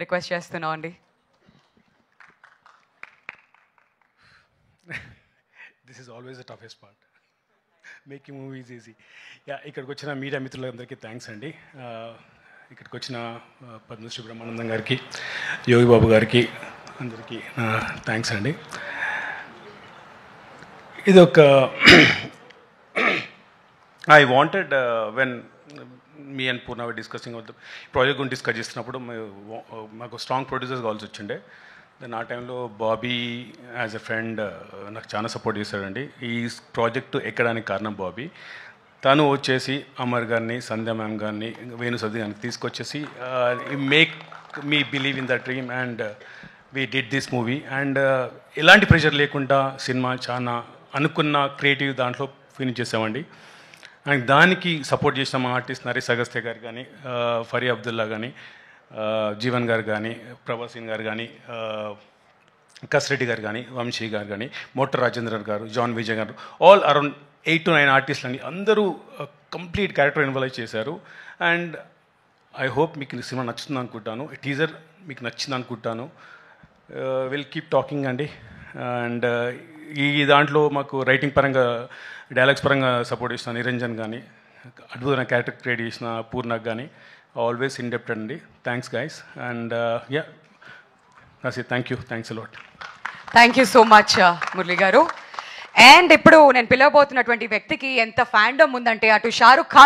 Request చేస్తున్నాం అండి. This is always the toughest part. Making movies easy. ఇక్కడికి వచ్చిన మీడియా మిత్రులందరికీ థ్యాంక్స్ అండి. ఇక్కడికి వచ్చిన పద్మశ్రీ బ్రహ్మానందం గారికి, యోగి బాబు గారికి అందరికీ థ్యాంక్స్ అండి. ఇది ఒక I wanted when me and Purna discussing project గురించి డిస్కస్ చేస్తున్నప్పుడు మాకు స్ట్రాంగ్ ప్రొడ్యూసర్స్ కావాల్సి వచ్చిండే. దెన్ ఆ టైంలో బాబీ యాజ్ ఎ ఫ్రెండ్ నాకు చాలా సపోర్ట్ చేశాడండి. ఈ ప్రాజెక్టు ఎక్కడానికి కారణం బాబీ. తను వచ్చేసి అమర్ గారిని, సంధ్యా మ్యామ్ గారిని, వేణు సౌదీ గారిని తీసుకొచ్చేసి make me believe in the dream and we did this movie. And ఎలాంటి ప్రెషర్ లేకుండా సినిమా చాలా అనుకున్న క్రియేటివ్ దాంట్లో ఫినిష్ చేసామండి. అండ్ దానికి సపోర్ట్ చేసిన మా ఆర్టిస్ట్ నరేష్ అగస్త్య గారు కానీ, ఫరీ అబ్దుల్లా కానీ, జీవన్ గారు కానీ, ప్రభాసిన్ గారు కానీ, కసిరెడ్డి గారు కానీ, వంశీ గారు కానీ, మోటర్ రాజేంద్రన్ గారు, జాన్ విజయ్ గారు, ఆల్ అరౌండ్ 8 to 9 ఆర్టిస్టులు అని అందరూ కంప్లీట్ క్యారెక్టర్ ఇన్వాల్వ్ చేశారు. అండ్ ఐ హోప్ మీకు ఈ సినిమా నచ్చుతుంది అనుకుంటాను. టీజర్ మీకు నచ్చింది అనుకుంటాను. విల్ కీప్ టాకింగ్ అండి. అండ్ ఈ దాంట్లో మాకు రైటింగ్ పరంగా, డైలాగ్స్ పరంగా సపోర్ట్ చేసిన నిరంజన్ కానీ, అద్భుతమైన క్యారెక్టర్ క్రియేట్ చేసిన పూర్ణకు కానీ ఆల్వేస్ ఇండెప్టెడ్ అండి. Thanks guys. And thank you. Thanks a lot. Thank you so much Murali గారు. అండ్ ఇప్పుడు నేను పిలవబోతున్నటువంటి వ్యక్తికి ఎంత ఫ్యాండమ్ ఉందంటే, అటు షారుఖ్ ఖాన్